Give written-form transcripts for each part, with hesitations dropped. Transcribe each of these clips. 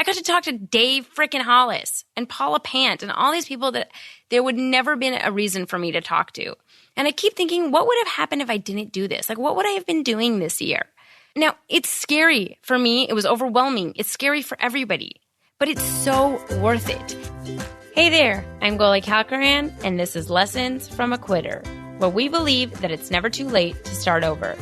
got to talk to Dave frickin' Hollis and Paula Pant and all these people that there would never been a reason for me to talk to. And I keep thinking, what would have happened if I didn't do this? Like, what would I have been doing this year? Now, it's scary for me. It was overwhelming. It's scary for everybody, but it's so worth it. Hey there, I'm Goli Kalkaran, and this is Lessons from a Quitter, where we believe that it's never too late to start over.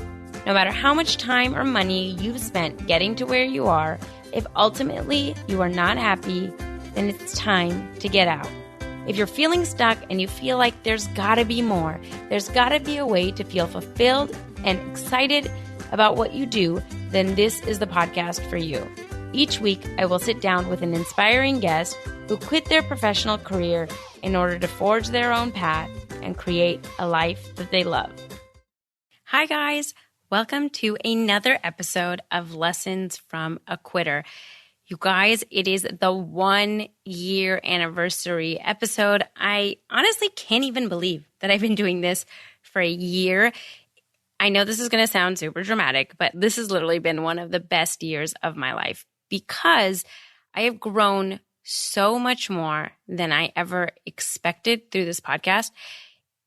No matter how much time or money you've spent getting to where you are, if ultimately you are not happy, then it's time to get out. If you're feeling stuck and you feel like there's gotta be more, there's gotta be a way to feel fulfilled and excited about what you do, then this is the podcast for you. Each week, I will sit down with an inspiring guest who quit their professional career in order to forge their own path and create a life that they love. Hi, guys. Welcome to another episode of Lessons from a Quitter. You guys, it is the 1 year anniversary episode. I honestly can't even believe that I've been doing this for a year. I know this is going to sound super dramatic, but this has literally been one of the best years of my life because I have grown so much more than I ever expected through this podcast.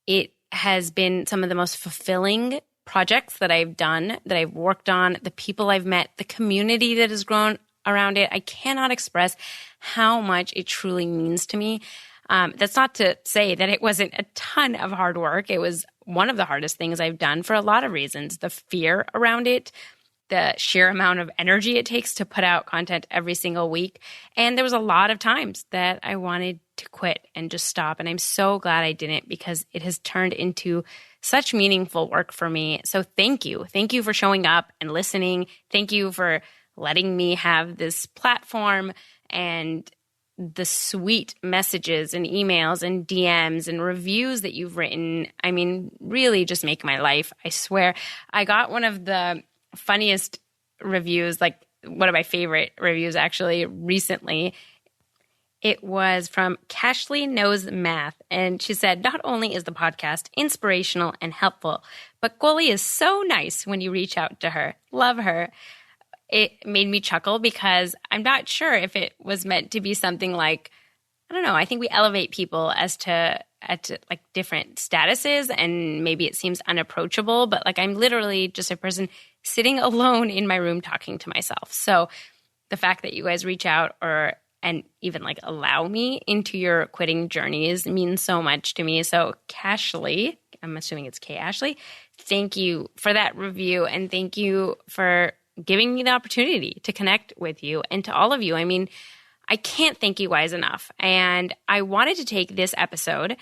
It has been some of the most fulfilling projects that I've done, that I've worked on, the people I've met, the community that has grown around it. I cannot express how much it truly means to me. That's not to say that it wasn't a ton of hard work. It was one of the hardest things I've done for a lot of reasons. The fear around it, the sheer amount of energy it takes to put out content every single week. And there was a lot of times that I wanted to quit and just stop. And I'm so glad I didn't because it has turned into such meaningful work for me. So thank you. Thank you for showing up and listening. Thank you for letting me have this platform and the sweet messages and emails and DMs and reviews that you've written. I mean, really just make my life. I swear. I got one of the funniest reviews, like one of my favorite reviews actually recently. It was from Cashley Knows Math, and she said, "Not only is the podcast inspirational and helpful, but Goli is so nice when you reach out to her. Love her." It made me chuckle because I'm not sure if it was meant to be something like, I don't know, I think we elevate people at like different statuses and maybe it seems unapproachable, but like I'm literally just a person sitting alone in my room talking to myself. So the fact that you guys reach out and even like allow me into your quitting journeys means so much to me. So Cashley, I'm assuming it's K Ashley, thank you for that review and thank you for giving me the opportunity to connect with you and to all of you. I mean, I can't thank you guys enough. And I wanted to take this episode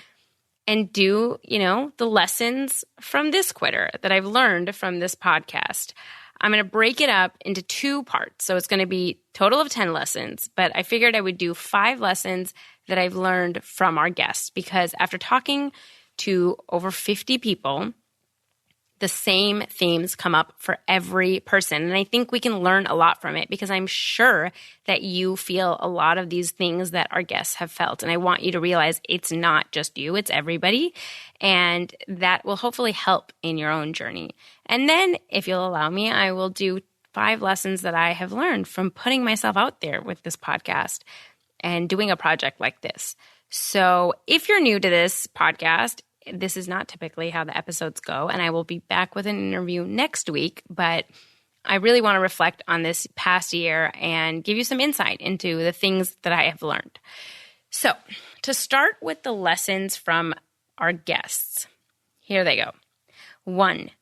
and do, the lessons from this quitter that I've learned from this podcast. I'm going to break it up into 2 parts. So it's going to be total of 10 lessons, but I figured I would do 5 lessons that I've learned from our guests because after talking to over 50 people, the same themes come up for every person. And I think we can learn a lot from it because I'm sure that you feel a lot of these things that our guests have felt. And I want you to realize it's not just you, it's everybody. And that will hopefully help in your own journey. And then if you'll allow me, I will do 5 lessons that I have learned from putting myself out there with this podcast and doing a project like this. So if you're new to this podcast, this is not typically how the episodes go, and I will be back with an interview next week, but I really want to reflect on this past year and give you some insight into the things that I have learned. So to start with the lessons from our guests, here they go. 1,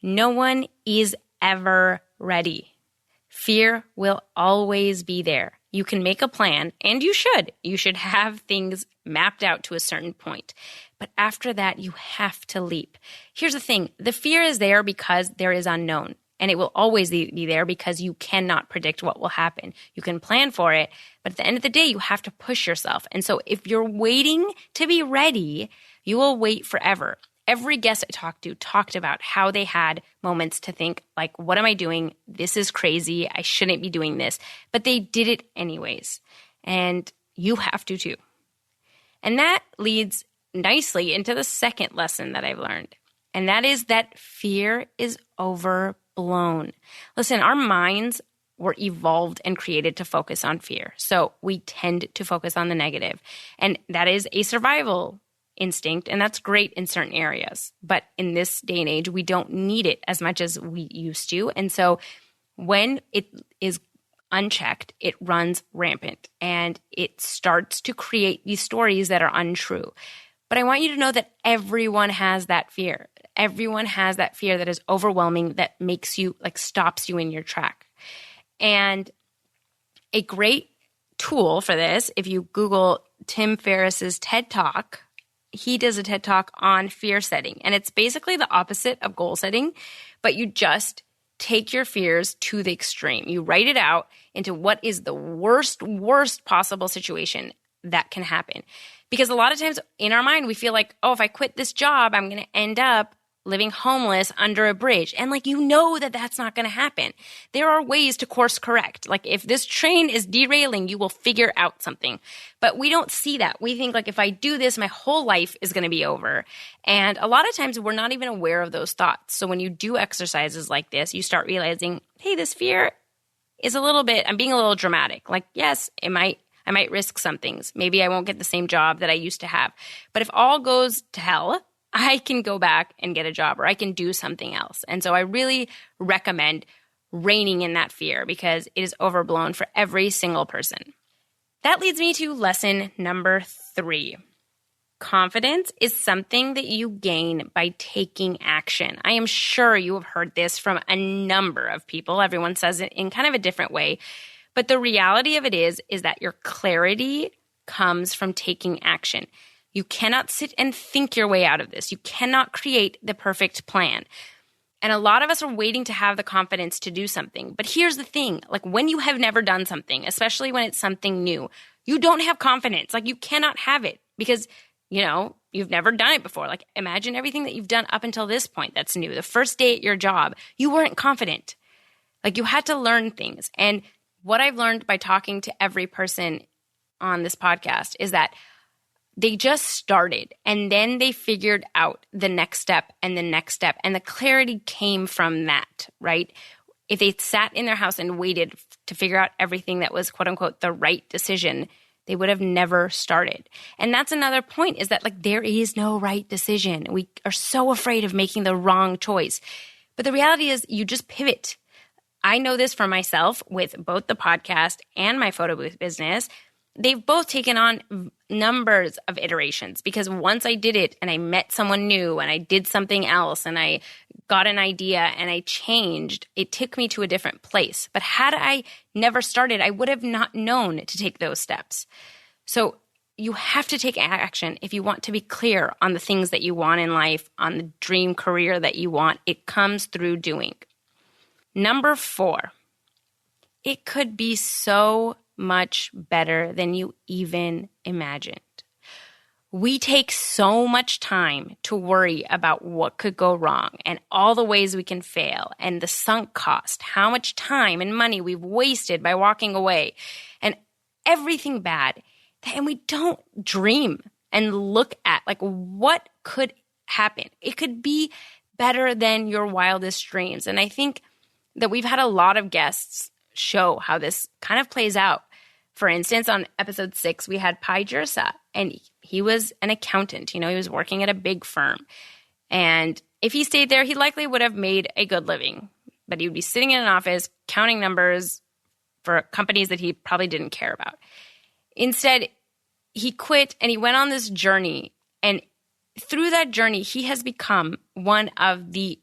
no one is ever ready. Fear will always be there. You can make a plan, and you should. You should have things mapped out to a certain point. But after that, you have to leap. Here's the thing. The fear is there because there is unknown, and it will always be there because you cannot predict what will happen. You can plan for it, but at the end of the day, you have to push yourself. And so if you're waiting to be ready, you will wait forever. Every guest I talked to talked about how they had moments to think like, what am I doing? This is crazy. I shouldn't be doing this. But they did it anyways. And you have to too. And that leads nicely into the second lesson that I've learned. And that is that fear is overblown. Listen, our minds were evolved and created to focus on fear. So we tend to focus on the negative. And that is a survival instinct, and that's great in certain areas. But in this day and age, we don't need it as much as we used to. And so when it is unchecked, it runs rampant and it starts to create these stories that are untrue. But I want you to know that everyone has that fear. Everyone has that fear that is overwhelming, that makes you, like, stops you in your track. And a great tool for this, if you Google Tim Ferriss's TED Talk, he does a TED Talk on fear setting. And it's basically the opposite of goal setting, but you just take your fears to the extreme. You write it out into what is the worst possible situation that can happen. Because a lot of times in our mind, we feel like, oh, if I quit this job, I'm going to end up living homeless under a bridge. And like, you know that that's not going to happen. There are ways to course correct. Like, if this train is derailing, you will figure out something. But we don't see that. We think, like, if I do this, my whole life is going to be over. And a lot of times we're not even aware of those thoughts. So when you do exercises like this, you start realizing, hey, this fear is I'm being a little dramatic. Like, yes, I might risk some things. Maybe I won't get the same job that I used to have. But if all goes to hell, I can go back and get a job, or I can do something else. And so I really recommend reining in that fear, because it is overblown for every single person. That leads me to lesson number 3. Confidence is something that you gain by taking action. I am sure you have heard this from a number of people. Everyone says it in kind of a different way. But the reality of it is that your clarity comes from taking action. You cannot sit and think your way out of this. You cannot create the perfect plan. And a lot of us are waiting to have the confidence to do something. But here's the thing, like, when you have never done something, especially when it's something new, you don't have confidence. Like, you cannot have it because, you've never done it before. Like, imagine everything that you've done up until this point that's new. The first day at your job, you weren't confident. Like, you had to learn things. And what I've learned by talking to every person on this podcast is that they just started, and then they figured out the next step and the next step, and the clarity came from that, right? If they sat in their house and waited to figure out everything that was, quote unquote, the right decision, they would have never started. And that's another point, is that, like, there is no right decision. We are so afraid of making the wrong choice. But the reality is, you just pivot. I know this for myself with both the podcast and my photo booth business. They've both taken on numbers of iterations, because once I did it and I met someone new and I did something else and I got an idea and I changed, it took me to a different place. But had I never started, I would have not known to take those steps. So you have to take action if you want to be clear on the things that you want in life, on the dream career that you want. It comes through doing. Number 4, it could be so much better than you even imagined. We take so much time to worry about what could go wrong and all the ways we can fail and the sunk cost, how much time and money we've wasted by walking away, and everything bad. And we don't dream and look at, like, what could happen. It could be better than your wildest dreams. And I think that we've had a lot of guests show how this kind of plays out. For instance, on episode 6, we had Pi Jersa, and he was an accountant. He was working at a big firm. And if he stayed there, he likely would have made a good living. But he would be sitting in an office counting numbers for companies that he probably didn't care about. Instead, he quit and he went on this journey. And through that journey, he has become one of the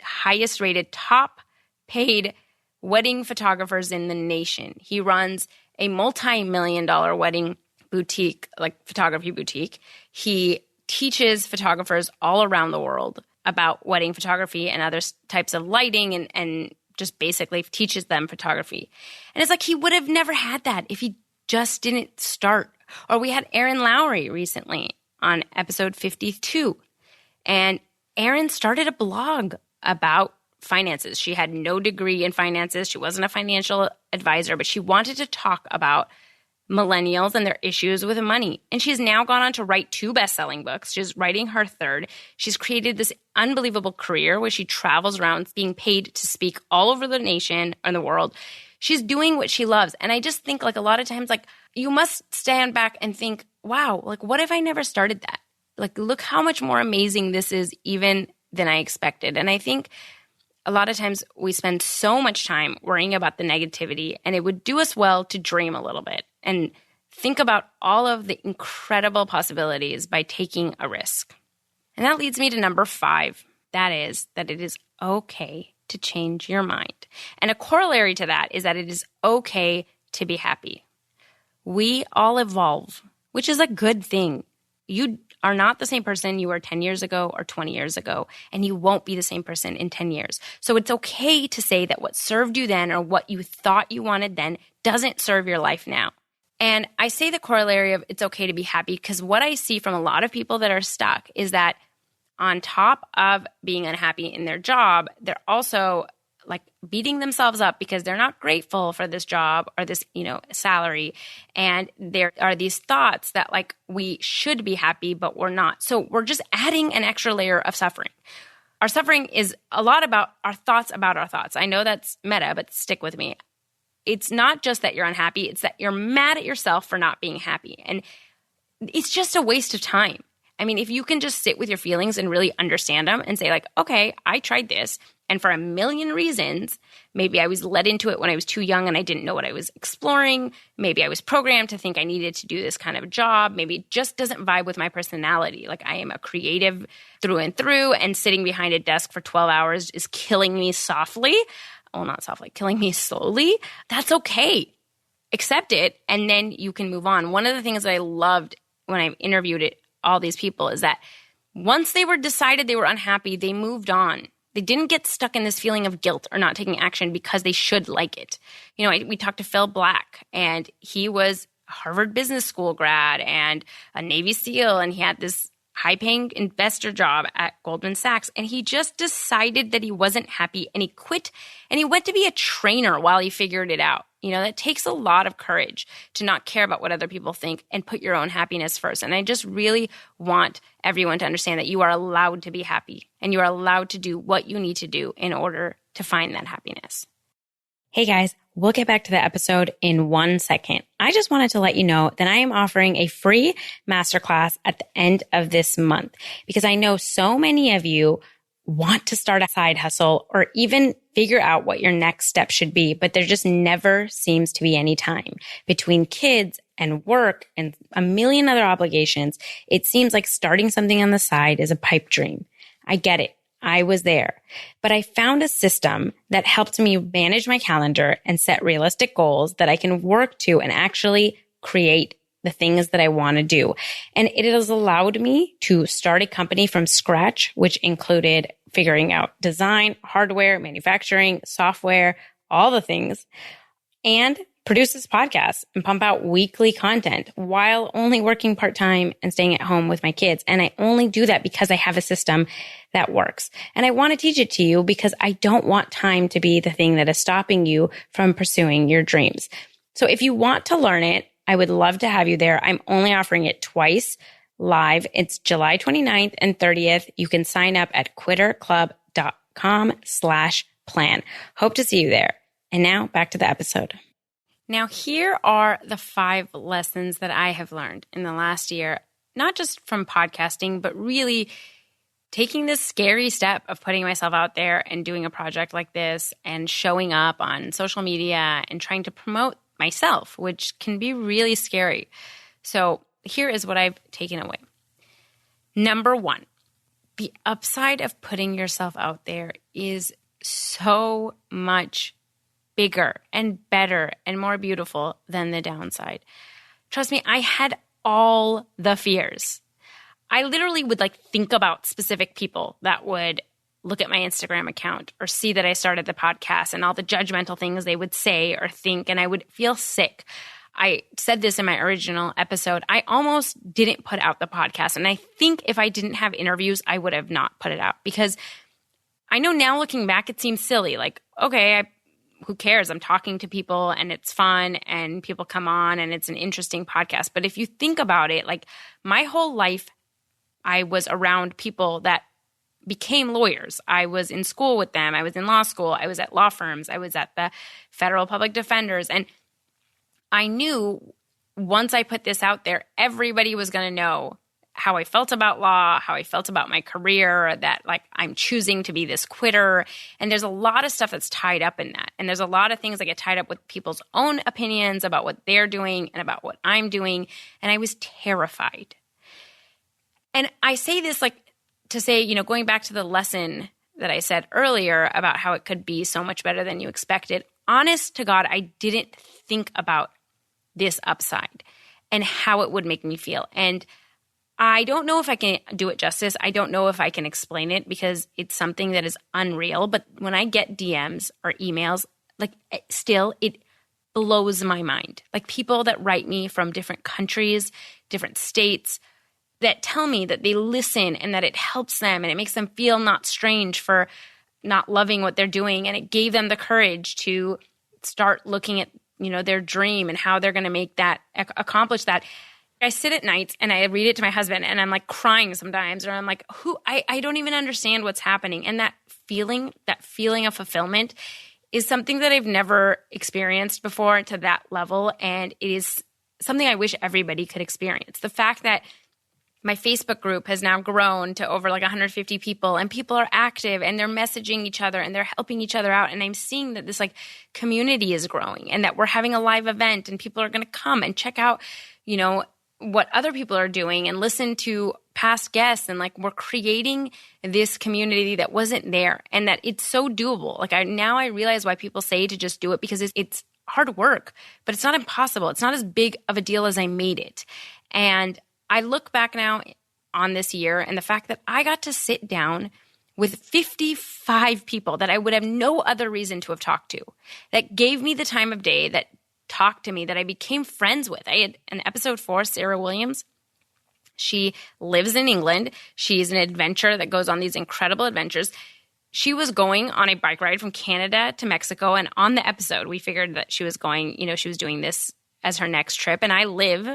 highest rated, top paid wedding photographers in the nation. He runs a multi-million-dollar wedding boutique, like photography boutique. He teaches photographers all around the world about wedding photography and other types of lighting, and just basically teaches them photography. And it's like he would have never had that if he just didn't start. Or we had Erin Lowry recently on episode 52. And Erin started a blog about finances. She had no degree in finances. She wasn't a financial advisor, but she wanted to talk about millennials and their issues with money. And she's now gone on to write 2 best-selling books. She's writing her 3rd. She's created this unbelievable career where she travels around being paid to speak all over the nation and the world. She's doing what she loves. And I just think like a lot of times, like you must stand back and think, wow, like what if I never started that? Like look how much more amazing this is even than I expected. And I think a lot of times we spend so much time worrying about the negativity, and it would do us well to dream a little bit and think about all of the incredible possibilities by taking a risk. And that leads me to number 5. That is that it is okay to change your mind. And a corollary to that is that it is okay to be happy. We all evolve, which is a good thing. You are not the same person you were 10 years ago or 20 years ago, and you won't be the same person in 10 years. So it's okay to say that what served you then or what you thought you wanted then doesn't serve your life now. And I say the corollary of it's okay to be happy because what I see from a lot of people that are stuck is that on top of being unhappy in their job, they're also like beating themselves up because they're not grateful for this job or this, salary. And there are these thoughts that like we should be happy, but we're not. So we're just adding an extra layer of suffering. Our suffering is a lot about our thoughts about our thoughts. I know that's meta, but stick with me. It's not just that you're unhappy. It's that you're mad at yourself for not being happy. And it's just a waste of time. I mean, if you can just sit with your feelings and really understand them and say like, okay, I tried this. And for a million reasons, maybe I was led into it when I was too young and I didn't know what I was exploring. Maybe I was programmed to think I needed to do this kind of job. Maybe it just doesn't vibe with my personality. Like I am a creative through and through, and sitting behind a desk for 12 hours is killing me softly. Well, not softly, killing me slowly. That's okay. Accept it, and then you can move on. One of the things that I loved when I interviewed all these people is that once they were decided they were unhappy, they moved on. They didn't get stuck in this feeling of guilt or not taking action because they should like it. We talked to Phil Black, and he was a Harvard Business School grad and a Navy SEAL, and he had this high-paying investor job at Goldman Sachs, and he just decided that he wasn't happy, and he quit, and he went to be a trainer while he figured it out. That takes a lot of courage to not care about what other people think and put your own happiness first. And I just really want everyone to understand that you are allowed to be happy, and you are allowed to do what you need to do in order to find that happiness. Hey guys, we'll get back to the episode in 1 second. I just wanted to let you know that I am offering a free masterclass at the end of this month because I know so many of you want to start a side hustle or even figure out what your next step should be, but there just never seems to be any time between kids and work and a million other obligations. It seems like starting something on the side is a pipe dream. I get it. I was there, but I found a system that helped me manage my calendar and set realistic goals that I can work to and actually create the things that I want to do. And it has allowed me to start a company from scratch, which included figuring out design, hardware, manufacturing, software, all the things, and produce this podcast and pump out weekly content while only working part-time and staying at home with my kids. And I only do that because I have a system that works. And I want to teach it to you because I don't want time to be the thing that is stopping you from pursuing your dreams. So if you want to learn it, I would love to have you there. I'm only offering it twice live. It's July 29th and 30th. You can sign up at quitterclub.com/plan. Hope to see you there. And now back to the episode. Now, here are the 5 lessons that I have learned in the last year, not just from podcasting, but really taking this scary step of putting myself out there and doing a project like this and showing up on social media and trying to promote myself, which can be really scary. So here is what I've taken away. Number 1, the upside of putting yourself out there is so much bigger and better and more beautiful than the downside. Trust me, I had all the fears. I literally would think about specific people that would look at my Instagram account or see that I started the podcast and all the judgmental things they would say or think, and I would feel sick. I said this in my original episode. I almost didn't put out the podcast, and I think if I didn't have interviews, I would have not put it out because I know now looking back, it seems silly. Okay, I who cares? I'm talking to people and it's fun and people come on and it's an interesting podcast. But if you think about it, like my whole life, I was around people that became lawyers. I was in school with them. I was in law school. I was at law firms. I was at the federal public defenders. And I knew once I put this out there, everybody was going to know how I felt about law, how I felt about my career, that like I'm choosing to be this quitter. And there's a lot of stuff that's tied up in that. And there's a lot of things that get tied up with people's own opinions about what they're doing and about what I'm doing. And I was terrified. And I say this like to say, you know, going back to the lesson that I said earlier about how it could be so much better than you expected, honest to God, I didn't think about this upside and how it would make me feel. And I don't know if I can do it justice. I don't know if I can explain it because it's something that is unreal. But when I get DMs or emails, like still, it blows my mind. Like people that write me from different countries, different states, that tell me that they listen and that it helps them and it makes them feel not strange for not loving what they're doing. And it gave them the courage to start looking at, you know, their dream and how they're going to make that, accomplish that. I sit at night and I read it to my husband and I'm like crying sometimes, or I'm like, I don't even understand what's happening. And that feeling of fulfillment is something that I've never experienced before to that level. And it is something I wish everybody could experience. The fact that my Facebook group has now grown to over like 150 people and people are active and they're messaging each other and they're helping each other out. And I'm seeing that this like community is growing and that we're having a live event and people are going to come and check out, you know, what other people are doing and listen to past guests. And like we're creating this community that wasn't there and that it's so doable. Like I realize why people say to just do it, because it's hard work, but it's not impossible. It's not as big of a deal as I made it. And I look back now on this year and the fact that I got to sit down with 55 people that I would have no other reason to have talked to, that gave me the time of day, that talked to me, that I became friends with. I had an episode 4, Sarah Williams. She lives in England. She's an adventurer that goes on these incredible adventures. She was going on a bike ride from Canada to Mexico. And on the episode, we figured that she was going, you know, she was doing this as her next trip. And I live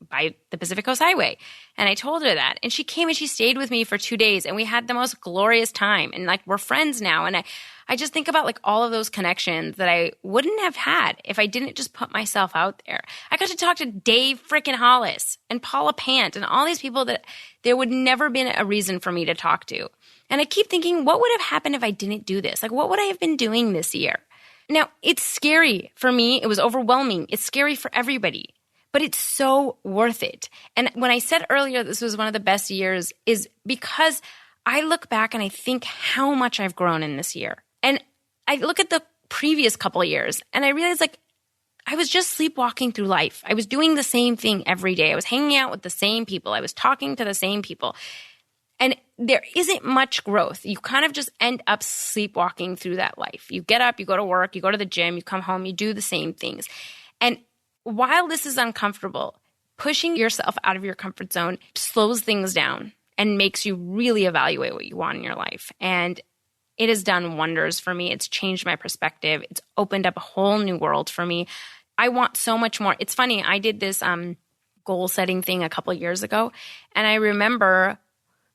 by the Pacific Coast Highway. And I told her that. And she came and she stayed with me for 2 days and we had the most glorious time. And like, we're friends now. And I just think about like all of those connections that I wouldn't have had if I didn't just put myself out there. I got to talk to Dave freaking Hollis and Paula Pant and all these people that there would never been a reason for me to talk to. And I keep thinking, what would have happened if I didn't do this? Like, what would I have been doing this year? Now, it's scary for me. It was overwhelming. It's scary for everybody. But it's so worth it. And when I said earlier this was one of the best years is because I look back and I think how much I've grown in this year. And I look at the previous couple of years and I realize like I was just sleepwalking through life. I was doing the same thing every day. I was hanging out with the same people. I was talking to the same people. And there isn't much growth. You kind of just end up sleepwalking through that life. You get up, you go to work, you go to the gym, you come home, you do the same things. And while this is uncomfortable, pushing yourself out of your comfort zone slows things down and makes you really evaluate what you want in your life. And it has done wonders for me. It's changed my perspective. It's opened up a whole new world for me. I want so much more. It's funny. I did this goal setting thing a couple of years ago. And I remember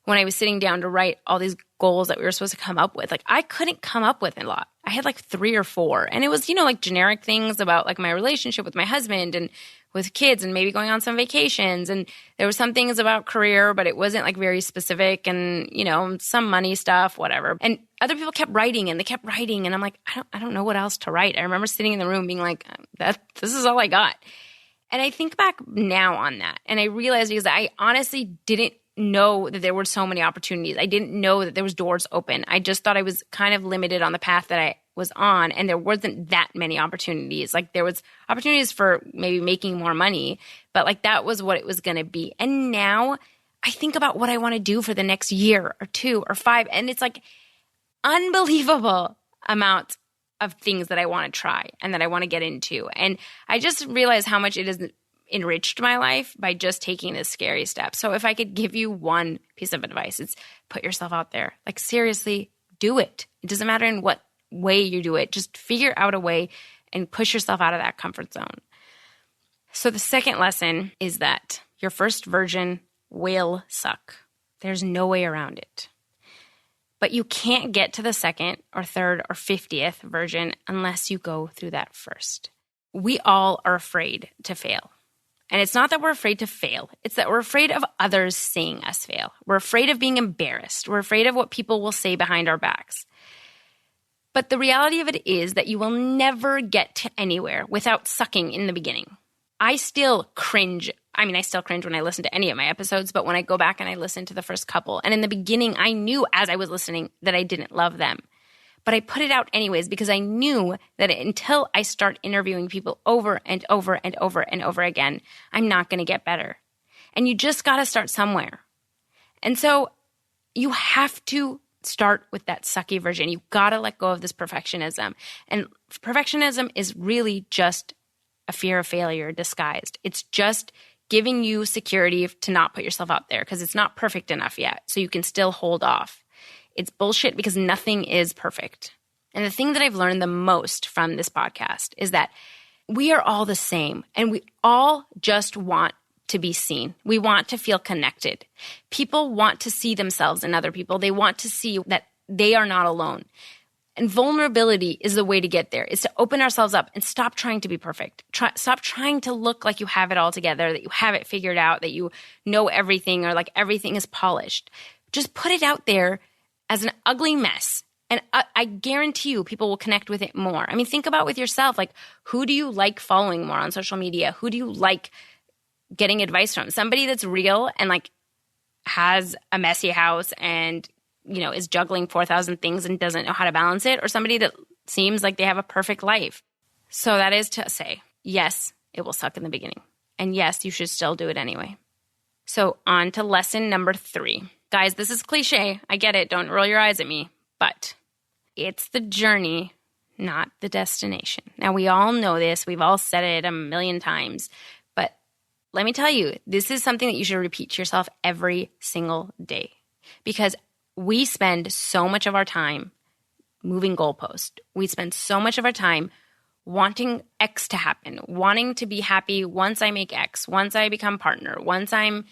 when I was sitting down to write all these goals that we were supposed to come up with, like I couldn't come up with a lot. I had like 3 or 4. And it was, you know, like generic things about like my relationship with my husband and with kids and maybe going on some vacations. And there were some things about career, but it wasn't like very specific and, you know, some money stuff, whatever. And other people kept writing and they kept writing. And I'm like, I don't know what else to write. I remember sitting in the room being like, this is all I got. And I think back now on that. And I realized because I honestly didn't know that there were so many opportunities. I didn't know that there was doors open. I just thought I was kind of limited on the path that I was on, and there wasn't that many opportunities. Like there was opportunities for maybe making more money, but like that was what it was going to be. And now I think about what I want to do for the next year or 2 or 5, and it's like unbelievable amount of things that I want to try and that I want to get into. And I just realized how much it has enriched my life by just taking this scary step. So if I could give you one piece of advice, it's put yourself out there. Like seriously, do it. It doesn't matter in what way you do it. Just figure out a way and push yourself out of that comfort zone. So the second lesson is that your first version will suck. There's no way around it. But you can't get to the second or third or 50th version unless you go through that first. We all are afraid to fail. And it's not that we're afraid to fail. It's that we're afraid of others seeing us fail. We're afraid of being embarrassed. We're afraid of what people will say behind our backs. But the reality of it is that you will never get to anywhere without sucking in the beginning. I still cringe. I still cringe when I listen to any of my episodes, but when I go back and I listen to the first couple, and in the beginning, I knew as I was listening that I didn't love them. But I put it out anyways because I knew that until I start interviewing people over and over and over and over again, I'm not going to get better. And you just got to start somewhere. And so you have to start with that sucky version. You got to let go of this perfectionism. And perfectionism is really just a fear of failure disguised. It's just giving you security to not put yourself out there because it's not perfect enough yet. So you can still hold off. It's bullshit because nothing is perfect. And the thing that I've learned the most from this podcast is that we are all the same and we all just want to be seen. We want to feel connected. People want to see themselves in other people. They want to see that they are not alone. And vulnerability is the way to get there. It's to open ourselves up and stop trying to be perfect. Stop trying to look like you have it all together, that you have it figured out, that you know everything or like everything is polished. Just put it out there as an ugly mess. And I guarantee you people will connect with it more. Think about with yourself, like who do you like following more on social media? Who do you like getting advice from? Somebody that's real and like has a messy house and is juggling 4,000 things and doesn't know how to balance it, or somebody that seems like they have a perfect life. So that is to say, yes, it will suck in the beginning. And yes, you should still do it anyway. So on to lesson number 3. Guys, this is cliche. I get it. Don't roll your eyes at me. But it's the journey, not the destination. Now, we all know this. We've all said it a million times. But let me tell you, this is something that you should repeat to yourself every single day. Because we spend so much of our time moving goalposts. We spend so much of our time wanting X to happen, wanting to be happy once I make X, once I become partner, once I'm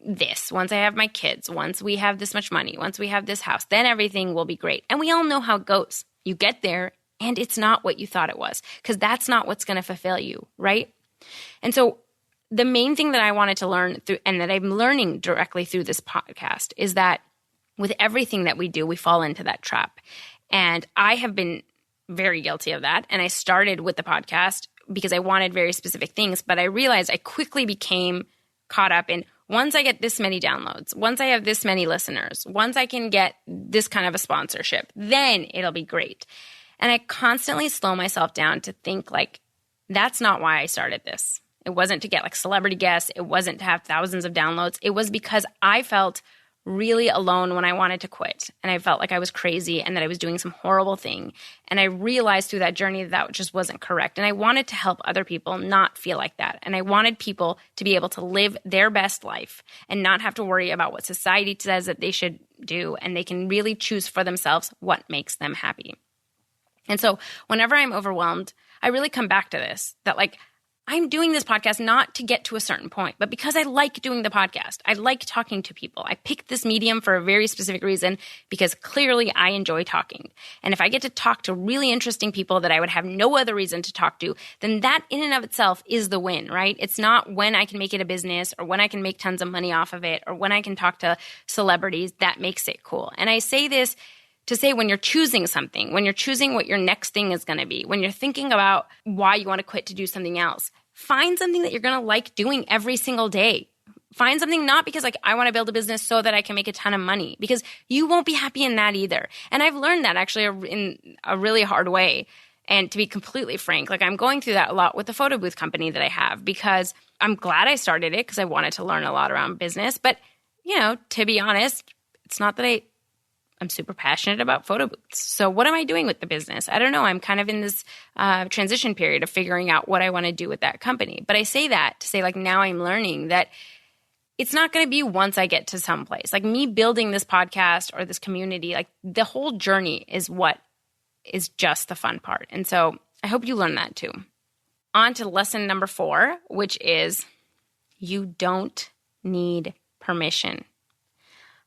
this, once I have my kids, once we have this much money, once we have this house, then everything will be great. And we all know how it goes. You get there and it's not what you thought it was because that's not what's going to fulfill you, right? And so the main thing that I wanted to learn through and that I'm learning directly through this podcast is that with everything that we do, we fall into that trap. And I have been very guilty of that. And I started with the podcast because I wanted very specific things, but I realized I quickly became caught up in once I get this many downloads, once I have this many listeners, once I can get this kind of a sponsorship, then it'll be great. And I constantly slow myself down to think like, that's not why I started this. It wasn't to get like celebrity guests. It wasn't to have thousands of downloads. It was because I felt really alone when I wanted to quit. And I felt like I was crazy and that I was doing some horrible thing. And I realized through that journey that just wasn't correct. And I wanted to help other people not feel like that. And I wanted people to be able to live their best life and not have to worry about what society says that they should do. And they can really choose for themselves what makes them happy. And so whenever I'm overwhelmed, I really come back to this, that like, I'm doing this podcast not to get to a certain point, but because I like doing the podcast. I like talking to people. I picked this medium for a very specific reason because clearly I enjoy talking. And if I get to talk to really interesting people that I would have no other reason to talk to, then that in and of itself is the win, right? It's not when I can make it a business or when I can make tons of money off of it or when I can talk to celebrities that makes it cool. And I say this to say when you're choosing something, when you're choosing what your next thing is going to be, when you're thinking about why you want to quit to do something else, find something that you're going to like doing every single day. Find something not because like I want to build a business so that I can make a ton of money because you won't be happy in that either. And I've learned that actually in a really hard way. And to be completely frank, like I'm going through that a lot with the photo booth company that I have because I'm glad I started it because I wanted to learn a lot around business. But, to be honest, it's not that I'm super passionate about photo booths. So what am I doing with the business? I don't know. I'm kind of in this transition period of figuring out what I want to do with that company. But I say that to say like now I'm learning that it's not going to be once I get to some place. Like me building this podcast or this community, like the whole journey is what is just the fun part. And so I hope you learn that too. On to lesson number 4, which is you don't need permission.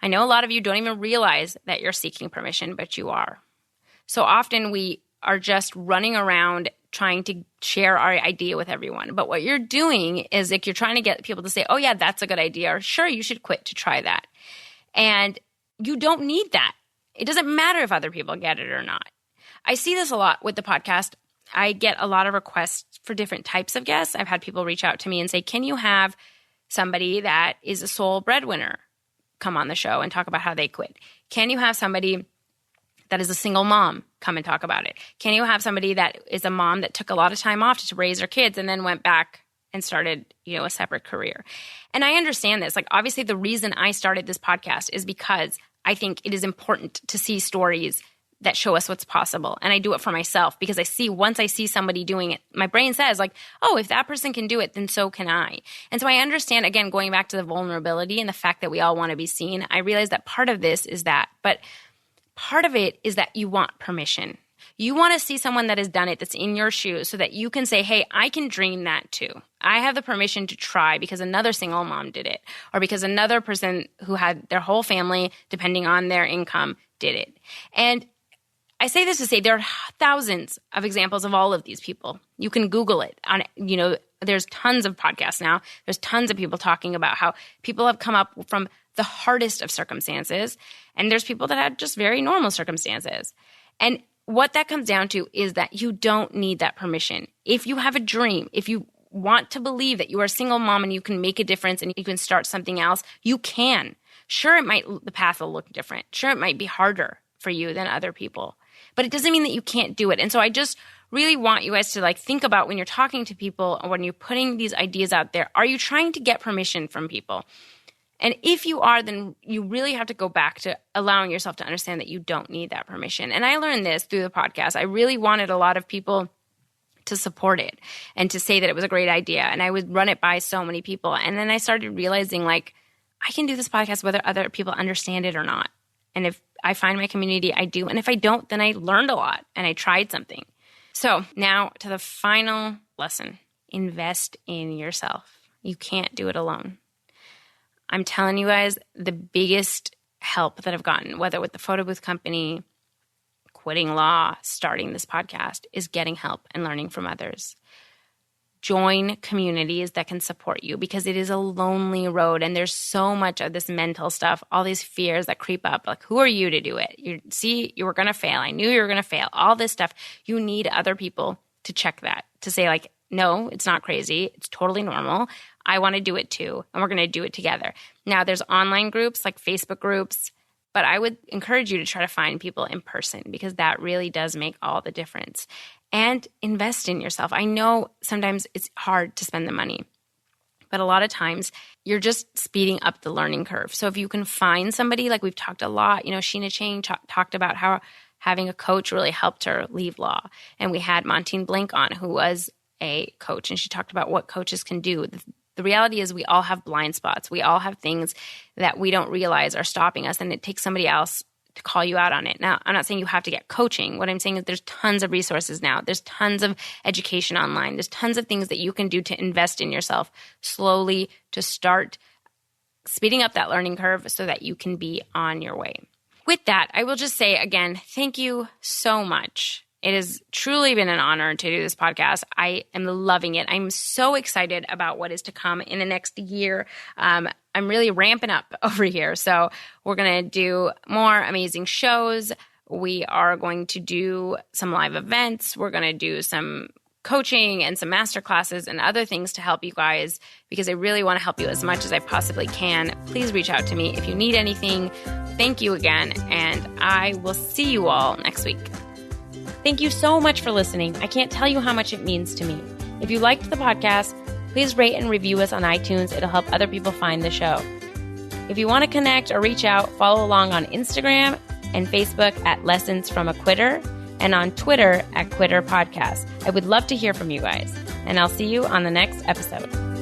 I know a lot of you don't even realize that you're seeking permission, but you are. So often we are just running around trying to share our idea with everyone. But what you're doing is like you're trying to get people to say, oh yeah, that's a good idea, or sure, you should quit to try that. And you don't need that. It doesn't matter if other people get it or not. I see this a lot with the podcast. I get a lot of requests for different types of guests. I've had people reach out to me and say, can you have somebody that is a sole breadwinner come on the show and talk about how they quit? Can you have somebody that is a single mom come and talk about it? Can you have somebody that is a mom that took a lot of time off to raise her kids and then went back and started, a separate career? And I understand this. Like, obviously, the reason I started this podcast is because I think it is important to see stories that show us what's possible. And I do it for myself because once I see somebody doing it, my brain says like, oh, if that person can do it, then so can I. And so I understand, again, going back to the vulnerability and the fact that we all want to be seen, I realize that part of this is that, but part of it is that you want permission. You want to see someone that has done it, that's in your shoes, so that you can say, hey, I can dream that too. I have the permission to try because another single mom did it, or because another person who had their whole family, depending on their income, did it. And I say this to say there are thousands of examples of all of these people. You can Google it. There's tons of podcasts now. There's tons of people talking about how people have come up from the hardest of circumstances, and there's people that had just very normal circumstances. And what that comes down to is that you don't need that permission. If you have a dream, if you want to believe that you are a single mom and you can make a difference and you can start something else, you can. Sure, the path will look different. Sure, it might be harder for you than other people, but it doesn't mean that you can't do it. And so I just really want you guys to think about when you're talking to people or when you're putting these ideas out there, are you trying to get permission from people? And if you are, then you really have to go back to allowing yourself to understand that you don't need that permission. And I learned this through the podcast. I really wanted a lot of people to support it and to say that it was a great idea. And I would run it by so many people. And then I started realizing I can do this podcast whether other people understand it or not. And if I find my community, I do. And if I don't, then I learned a lot and I tried something. So now to the final lesson. Invest in yourself. You can't do it alone. I'm telling you guys, the biggest help that I've gotten, whether with the photo booth company, quitting law, starting this podcast, is getting help and learning from others. Join communities that can support you because it is a lonely road and there's so much of this mental stuff, all these fears that creep up. Like, who are you to do it? You were going to fail. I knew you were going to fail. All this stuff. You need other people to check that, to say no, it's not crazy. It's totally normal. I want to do it too, and we're going to do it together. Now, there's online groups like Facebook groups, but I would encourage you to try to find people in person because that really does make all the difference. And invest in yourself. I know sometimes it's hard to spend the money, but a lot of times you're just speeding up the learning curve. So if you can find somebody, like we've talked a lot, Sheena Chang talked about how having a coach really helped her leave law. And we had Montine Blink on, who was a coach, and she talked about what coaches can do. The reality is we all have blind spots. We all have things that we don't realize are stopping us, and it takes somebody else to call you out on it. Now, I'm not saying you have to get coaching. What I'm saying is there's tons of resources now. There's tons of education online. There's tons of things that you can do to invest in yourself slowly to start speeding up that learning curve so that you can be on your way. With that, I will just say again, thank you so much. It has truly been an honor to do this podcast. I am loving it. I'm so excited about what is to come in the next year. I'm really ramping up over here. So we're going to do more amazing shows. We are going to do some live events. We're going to do some coaching and some masterclasses and other things to help you guys because I really want to help you as much as I possibly can. Please reach out to me if you need anything. Thank you again, and I will see you all next week. Thank you so much for listening. I can't tell you how much it means to me. If you liked the podcast, please rate and review us on iTunes. It'll help other people find the show. If you want to connect or reach out, follow along on Instagram and Facebook at Lessons from a Quitter and on Twitter at Quitter Podcast. I would love to hear from you guys, and I'll see you on the next episode.